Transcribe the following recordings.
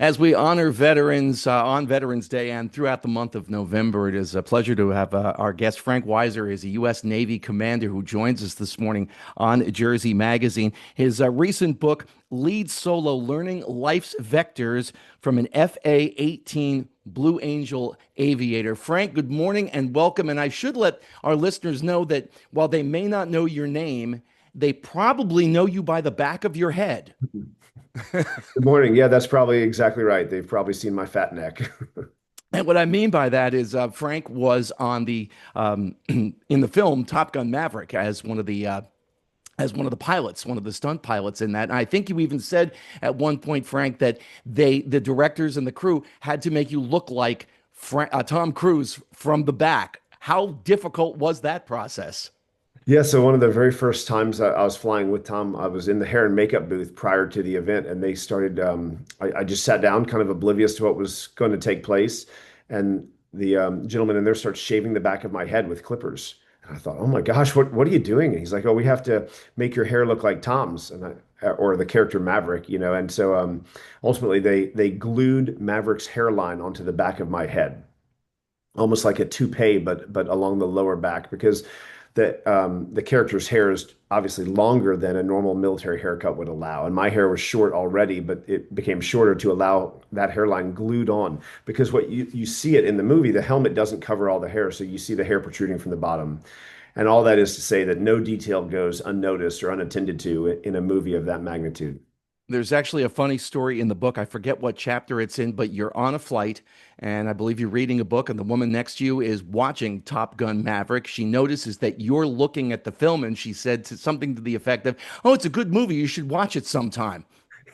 As we honor veterans on Veterans Day and throughout the month of November, it is a pleasure to have our guest Frank Weisser. Is a U.S. Navy commander who joins us this morning on Jersey Magazine. His recent book, Lead Solo: Learning Life's Vectors from an FA-18 Blue Angel Aviator. Frank, good morning and welcome. And I should let our listeners know that while they may not know your name, they probably know you by the back of your head. Good morning. Yeah, that's probably exactly right. They've probably seen my fat neck. And what I mean by that is Frank was on the in the film Top Gun Maverick as one of the pilots, one of the stunt pilots in that. And I think you even said at one point, Frank, that the directors and the crew had to make you look like Tom Cruise from the back. How difficult was that process? Yeah, so one of the very first times I was flying with Tom, I was in the hair and makeup booth prior to the event, and they started. I just sat down, kind of oblivious to what was going to take place, and the gentleman in there starts shaving the back of my head with clippers. And I thought, oh my gosh, what are you doing? And he's like, oh, we have to make your hair look like Tom's, or the character Maverick, you know. And so ultimately, they glued Maverick's hairline onto the back of my head, almost like a toupee, but along the lower back, because the character's hair is obviously longer than a normal military haircut would allow. And my hair was short already, but it became shorter to allow that hairline glued on. Because what you see it in the movie, the helmet doesn't cover all the hair, so you see the hair protruding from the bottom. And all that is to say that no detail goes unnoticed or unattended to in a movie of that magnitude. There's actually a funny story in the book. I forget what chapter it's in, but you're on a flight, and I believe you're reading a book, and the woman next to you is watching Top Gun Maverick. She notices that you're looking at the film, and she said something to the effect of, "Oh, it's a good movie. You should watch it sometime."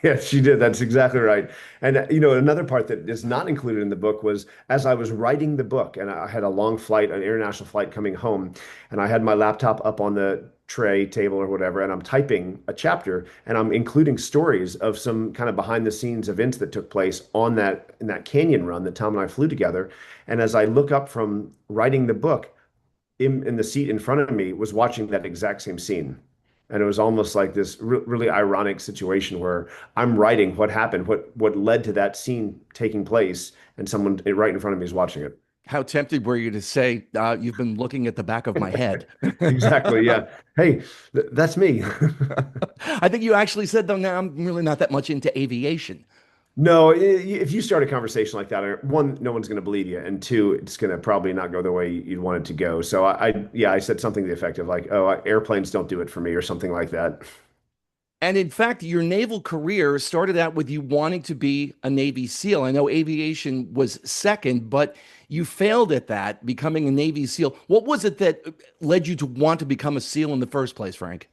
Yes, she did. That's exactly right. And another part that is not included in the book was as I was writing the book, and I had a long flight, an international flight coming home, and I had my laptop up on the tray table or whatever, and I'm typing a chapter, and I'm including stories of some kind of behind the scenes events that took place on that in that canyon run that Tom and I flew together. And as I look up from writing the book, in the seat in front of me was watching that exact same scene. And it was almost like this really ironic situation where I'm writing what happened, what led to that scene taking place, and someone right in front of me is watching it. How tempted were you to say, "You've been looking at the back of my head"? Exactly. Yeah. Hey, that's me. I think you actually said, though, now I'm really not that much into aviation. No, if you start a conversation like that, one, no one's going to believe you, and two, it's going to probably not go the way you'd want it to go. So yeah, I said something to the effect of like, "Oh, airplanes don't do it for me," or something like that. And in fact, your naval career started out with you wanting to be a Navy SEAL. I know aviation was second, but you failed at that, becoming a Navy SEAL. What was it that led you to want to become a SEAL in the first place, Frank?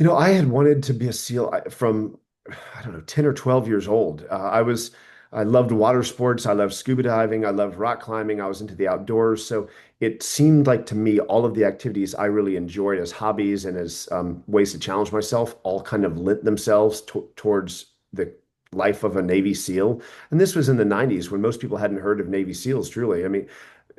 I had wanted to be a SEAL from, I don't know, 10 or 12 years old. I loved water sports. I loved scuba diving. I loved rock climbing. I was into the outdoors. So it seemed like to me, all of the activities I really enjoyed as hobbies and as ways to challenge myself all kind of lent themselves towards the life of a Navy SEAL. And this was in the 90s when most people hadn't heard of Navy SEALs, truly. I mean,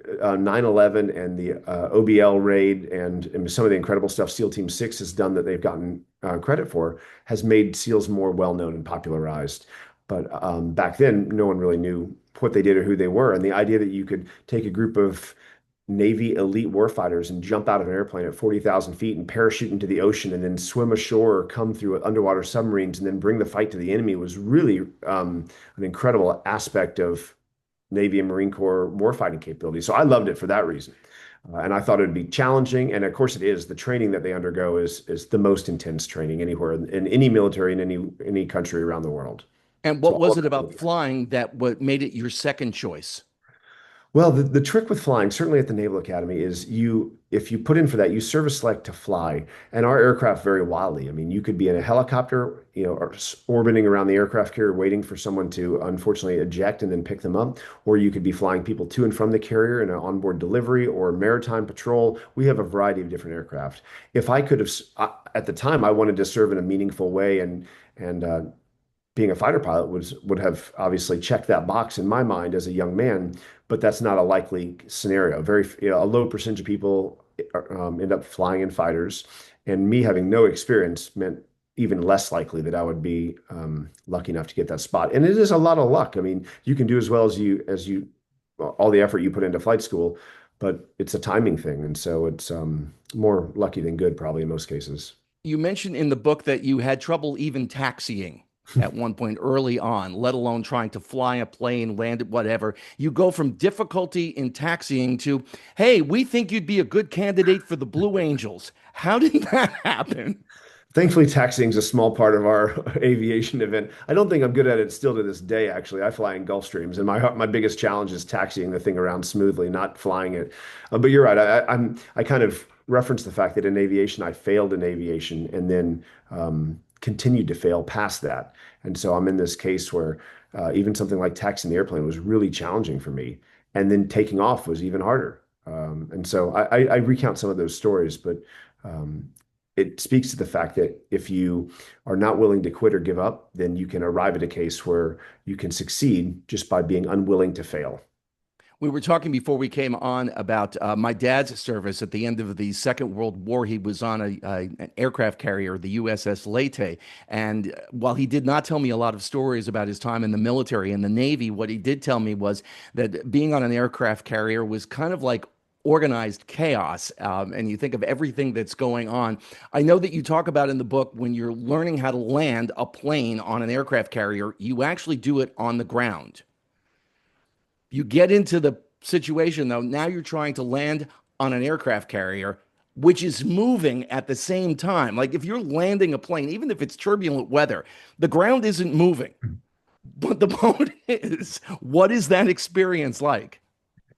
9/11 and the OBL raid and some of the incredible stuff SEAL Team 6 has done that they've gotten credit for has made SEALs more well known and popularized. But back then, no one really knew what they did or who they were. And the idea that you could take a group of Navy elite warfighters and jump out of an airplane at 40,000 feet and parachute into the ocean and then swim ashore or come through underwater submarines and then bring the fight to the enemy was really an incredible aspect of Navy and Marine Corps warfighting capability. So I loved it for that reason. And I thought it would be challenging. And of course it is. The training that they undergo is the most intense training anywhere in any military in any country around the world. And So what was it about flying that what made it your second choice? well, the trick with flying, certainly at the Naval Academy, is if you put in for that, you service select to fly. And our aircraft vary wildly. I mean, you could be in a helicopter, or orbiting around the aircraft carrier, waiting for someone to unfortunately eject and then pick them up. Or you could be flying people to and from the carrier in an onboard delivery or maritime patrol. We have a variety of different aircraft. If I could have, at the time, I wanted to serve in a meaningful way and being a fighter pilot would have obviously checked that box in my mind as a young man, but that's not a likely scenario. A low percentage of people end up flying in fighters, and me having no experience meant even less likely that I would be lucky enough to get that spot. And it is a lot of luck. I mean, you can do as well as you all the effort you put into flight school, but it's a timing thing, and so it's more lucky than good probably in most cases. You mentioned in the book that you had trouble even taxiing at one point early on, let alone trying to fly a plane, land it, whatever. You go from difficulty in taxiing to, hey, we think you'd be a good candidate for the Blue Angels. How did that happen? Thankfully, taxiing is a small part of our aviation event. I don't think I'm good at it still to this day, actually. I fly in Gulf Streams, and my biggest challenge is taxiing the thing around smoothly, not flying it. But you're right. I kind of referenced the fact that in aviation, I failed in aviation and then continued to fail past that. And so I'm in this case where even something like taxiing the airplane was really challenging for me, and then taking off was even harder. And so I recount some of those stories, but um, it speaks to the fact that if you are not willing to quit or give up, then you can arrive at a case where you can succeed just by being unwilling to fail. We were talking before we came on about my dad's service at the end of the Second World War. He was on an aircraft carrier, the USS Leyte. And while he did not tell me a lot of stories about his time in the military and the Navy, what he did tell me was that being on an aircraft carrier was kind of like organized chaos. And you think of everything that's going on. I know that you talk about in the book when you're learning how to land a plane on an aircraft carrier, you actually do it on the ground. You get into the situation though, now you're trying to land on an aircraft carrier, which is moving at the same time. Like if you're landing a plane, even if it's turbulent weather, the ground isn't moving, but the boat is. What is that experience like?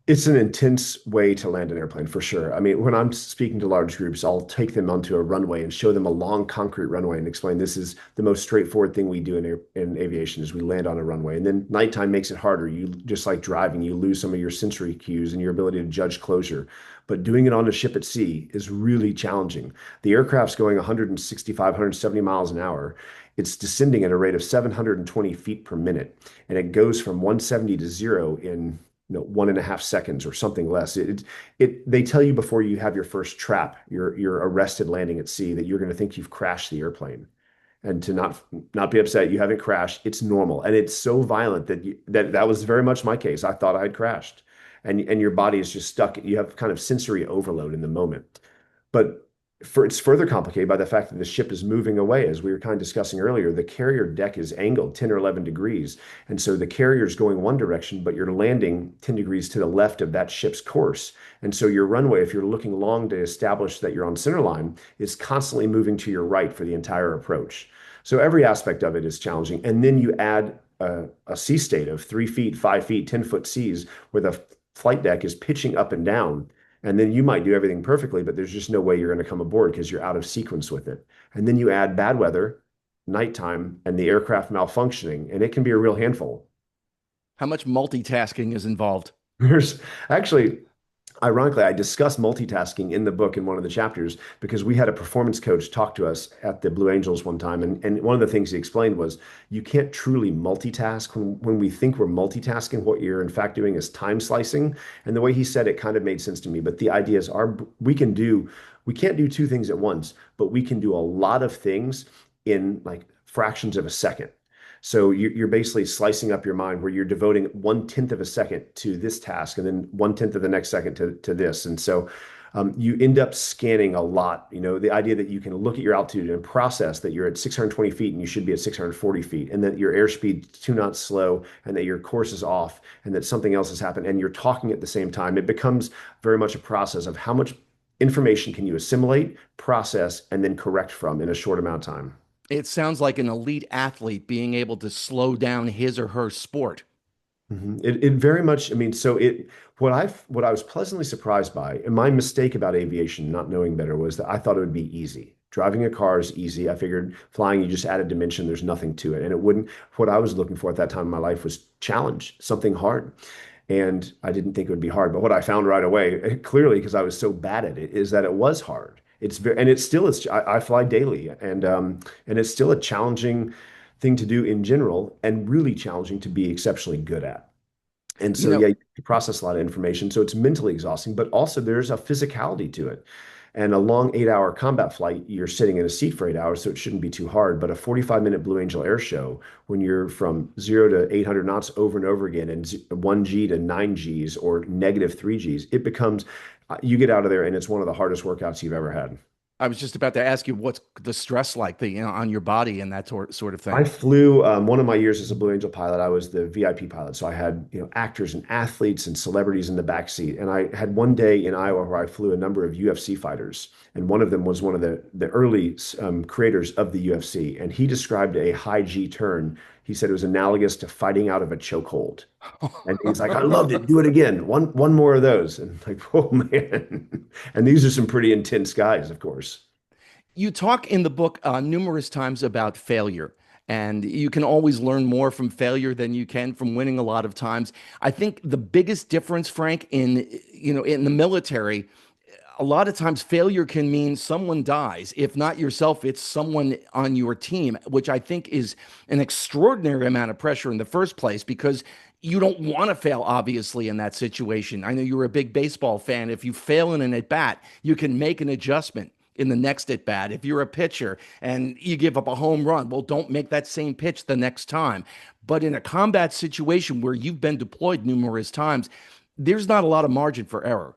It's an intense way to land an airplane for sure. I mean, when I'm speaking to large groups, I'll take them onto a runway and show them a long concrete runway and explain this is the most straightforward thing we do in aviation is we land on a runway. And then nighttime makes it harder. You just like driving, you lose some of your sensory cues and your ability to judge closure. But doing it on a ship at sea is really challenging. The aircraft's going 165, 170 miles an hour. It's descending at a rate of 720 feet per minute, and it goes from 170 to zero in 1.5 seconds or something less. They tell you before you have your first trap, you're arrested landing at sea, that you're going to think you've crashed the airplane, and to not be upset you haven't crashed. It's normal, and it's so violent that was very much my case. I thought I had crashed, and your body is just stuck. You have kind of sensory overload in the moment. But it's further complicated by the fact that the ship is moving away. As we were kind of discussing earlier, the carrier deck is angled 10 or 11 degrees. And so the carrier is going one direction, but you're landing 10 degrees to the left of that ship's course. And so your runway, if you're looking long to establish that you're on center line, is constantly moving to your right for the entire approach. So every aspect of it is challenging. And then you add a sea state of 3 feet, 5 feet, 10-foot seas where the flight deck is pitching up and down. And then you might do everything perfectly, but there's just no way you're going to come aboard because you're out of sequence with it. And then you add bad weather, nighttime, and the aircraft malfunctioning, and it can be a real handful. How much multitasking is involved? There's actually, ironically, I discuss multitasking in the book in one of the chapters because we had a performance coach talk to us at the Blue Angels one time. And one of the things he explained was you can't truly multitask. When we think we're multitasking, what you're in fact doing is time slicing. And the way he said it kind of made sense to me. But the idea is we can't do two things at once, but we can do a lot of things in like fractions of a second. So you're basically slicing up your mind where you're devoting 1/10 of a second to this task and then 1/10 of the next second to this. And so you end up scanning a lot. The idea that you can look at your altitude and process that you're at 620 feet and you should be at 640 feet, and that your airspeed 2 knots slow, and that your course is off, and that something else has happened, and you're talking at the same time. It becomes very much a process of how much information can you assimilate, process, and then correct from in a short amount of time. It sounds like an elite athlete being able to slow down his or her sport. It very much, I mean, so what I was pleasantly surprised by, and my mistake about aviation, not knowing better, was that I thought it would be easy. Driving a car is easy. I figured flying, you just add a dimension, there's nothing to it. And it wouldn't, what I was looking for at that time in my life was challenge, something hard. And I didn't think it would be hard. But what I found right away, clearly because I was so bad at it, is that it was hard. It's very, and it still is. I fly daily, and it's still a challenging thing to do in general, and really challenging to be exceptionally good at. And You so, know, yeah, you process a lot of information, so it's mentally exhausting, but also there's a physicality to it. And a long 8 hour combat flight, you're sitting in a seat for 8 hours, so it shouldn't be too hard. But a 45-minute Blue Angel air show, when you're from 0 to 800 knots over and over again, and 1G to 9Gs or -3Gs, it becomes, you get out of there and it's one of the hardest workouts you've ever had. I was just about to ask you what's the stress like, on your body and that sort of I thing. flew one of my years as a Blue Angel pilot. I was the VIP pilot, so I had actors and athletes and celebrities in the back seat. And I had one day in Iowa where I flew a number of UFC fighters, and one of them was one of the early creators of the UFC. And he described a high G turn. He said it was analogous to fighting out of a chokehold. And he's like, "I loved it. Do it again. One more of those." And like, oh man. And these are some pretty intense guys, of course. You talk in the book numerous times about failure, and you can always learn more from failure than you can from winning a lot of times. I think the biggest difference, Frank, in the military, a lot of times failure can mean someone dies. If not yourself, it's someone on your team, which I think is an extraordinary amount of pressure in the first place because you don't want to fail, obviously, in that situation. I know you're a big baseball fan. If you fail in an at bat, you can make an adjustment in the next at bat. If you're a pitcher and you give up a home run, well, don't make that same pitch the next time. But in a combat situation where you've been deployed numerous times, there's not a lot of margin for error.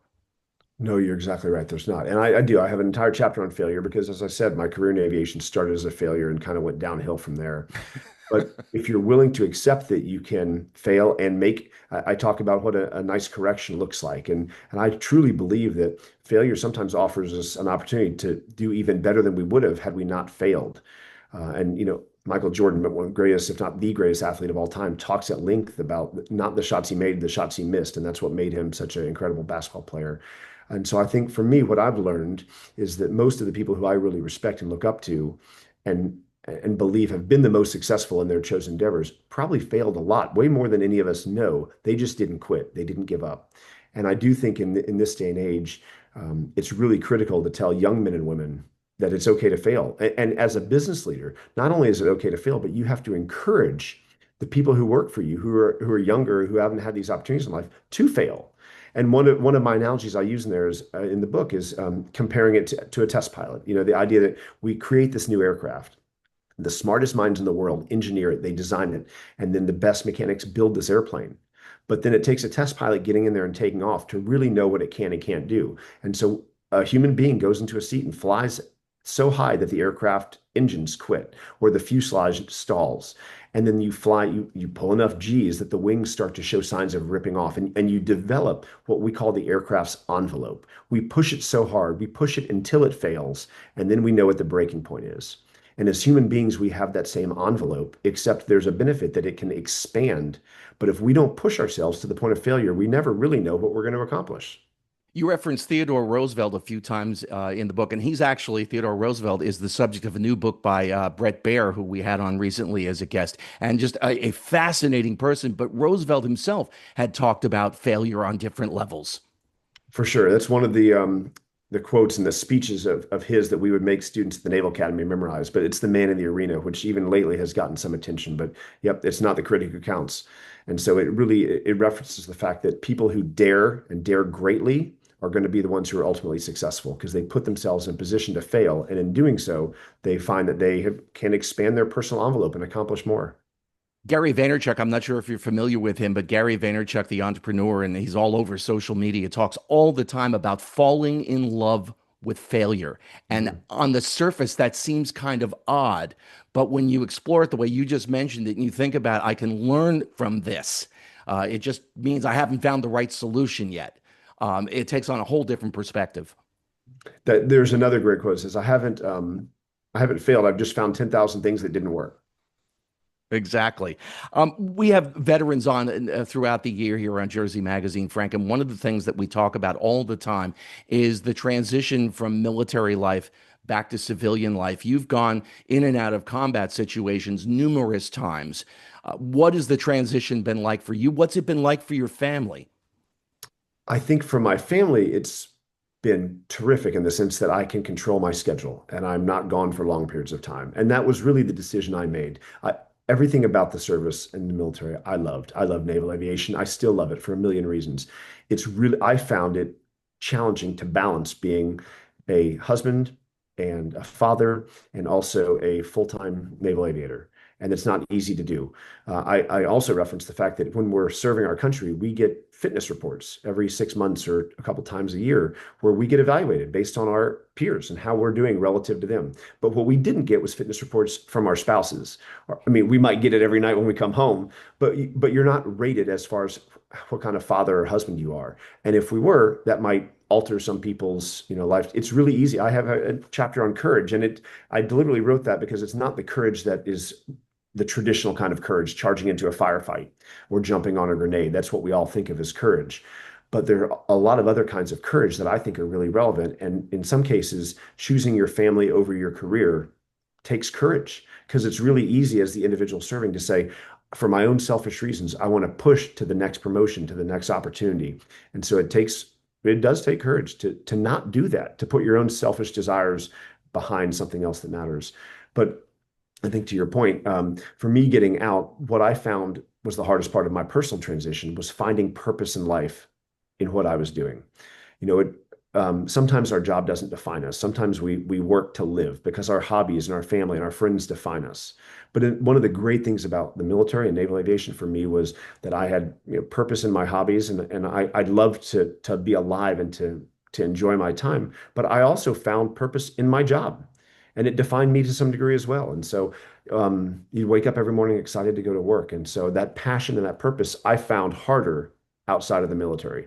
No, you're exactly right. There's not. And I do. I have an entire chapter on failure because, as I said, my career in aviation started as a failure and kind of went downhill from there. But if you're willing to accept that you can fail and make, I talk about what a nice correction looks like. And I truly believe that failure sometimes offers us an opportunity to do even better than we would have had we not failed. Michael Jordan, one of the greatest, if not the greatest athlete of all time, talks at length about not the shots he made, the shots he missed. And that's what made him such an incredible basketball player. And so I think for me, what I've learned is that most of the people who I really respect and look up to and believe have been the most successful in their chosen endeavors probably failed a lot, way more than any of us know. They just didn't quit. They didn't give up. And I do think in this day and age, it's really critical to tell young men and women that it's okay to fail. And as a business leader, not only is it okay to fail, but you have to encourage the people who work for you, who are younger, who haven't had these opportunities in life, to fail. And one of my analogies I use in there is in the book is comparing it to a test pilot. The idea that we create this new aircraft. The smartest minds in the world engineer it, they design it, and then the best mechanics build this airplane. But then it takes a test pilot getting in there and taking off to really know what it can and can't do. And so a human being goes into a seat and flies so high that the aircraft engines quit or the fuselage stalls. And then you fly, you pull enough G's that the wings start to show signs of ripping off. And you develop what we call the aircraft's envelope. We push it so hard, we push it until it fails, and then we know what the breaking point is. And as human beings, we have that same envelope, except there's a benefit that it can expand. But if we don't push ourselves to the point of failure, we never really know what we're going to accomplish. You referenced Theodore Roosevelt a few times in the book, and Theodore Roosevelt is the subject of a new book by Brett Baer, who we had on recently as a guest, and just a fascinating person. But Roosevelt himself had talked about failure on different levels. For sure. That's one of the quotes and the speeches of his that we would make students at the Naval Academy memorize. But it's the man in the arena, which even lately has gotten some attention. But yep, it's not the critic who counts. And so it references the fact that people who dare and dare greatly are going to be the ones who are ultimately successful because they put themselves in position to fail. And in doing so, they find that can expand their personal envelope and accomplish more. Gary Vaynerchuk, I'm not sure if you're familiar with him, but Gary Vaynerchuk, the entrepreneur, and he's all over social media, talks all the time about falling in love with failure. And Mhm. on the surface, that seems kind of odd. But when you explore it the way you just mentioned it and you think about, I can learn from this, it just means I haven't found the right solution yet. It takes on a whole different perspective. That there's another great quote that says, I haven't failed. I've just found 10,000 things that didn't work. Exactly. We have veterans on throughout the year here on Jersey Magazine, Frank. And one of the things that we talk about all the time is the transition from military life back to civilian life. You've gone in and out of combat situations numerous times. What has the transition been like for you? What's it been like for your family? I think for my family, it's been terrific in the sense that I can control my schedule and I'm not gone for long periods of time. And that was really the decision I made. Everything about the service and the military, I loved. I love naval aviation. I still love it for a million reasons. I found it challenging to balance being a husband and a father and also a full-time naval aviator. And it's not easy to do. I also reference the fact that when we're serving our country, we get fitness reports every 6 months or a couple times a year where we get evaluated based on our peers and how we're doing relative to them. But what we didn't get was fitness reports from our spouses. I mean, we might get it every night when we come home, but you're not rated as far as what kind of father or husband you are. And if we were, that might alter some people's, life. It's really easy. I have a chapter on courage, and I deliberately wrote that because it's not the courage that is the traditional kind of courage, charging into a firefight or jumping on a grenade. That's what we all think of as courage. But there are a lot of other kinds of courage that I think are really relevant. And in some cases, choosing your family over your career takes courage because it's really easy as the individual serving to say, for my own selfish reasons, I want to push to the next promotion, to the next opportunity. And so it does take courage to not do that, to put your own selfish desires behind something else that matters. But I think to your point, for me getting out, what I found was the hardest part of my personal transition was finding purpose in life in what I was doing. Sometimes our job doesn't define us. Sometimes we work to live because our hobbies and our family and our friends define us. But one of the great things about the military and naval aviation for me was that I had purpose in my hobbies, and I'd love to be alive and to enjoy my time. But I also found purpose in my job, and it defined me to some degree as well. And so you wake up every morning excited to go to work, and so that passion and that purpose I found harder outside of the military.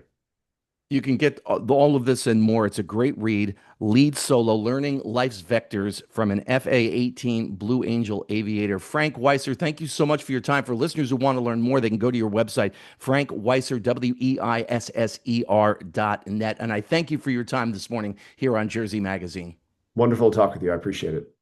You can get all of this and more. It's a great read. Lead Solo Learning Life's Vectors from an FA-18 Blue Angel Aviator. Frank Weisser, thank you so much for your time. For listeners who want to learn more, they can go to your website, Frank Weisser, WEISSER.net. And I thank you for your time this morning here on Jersey Magazine. Wonderful to talk with you. I appreciate it.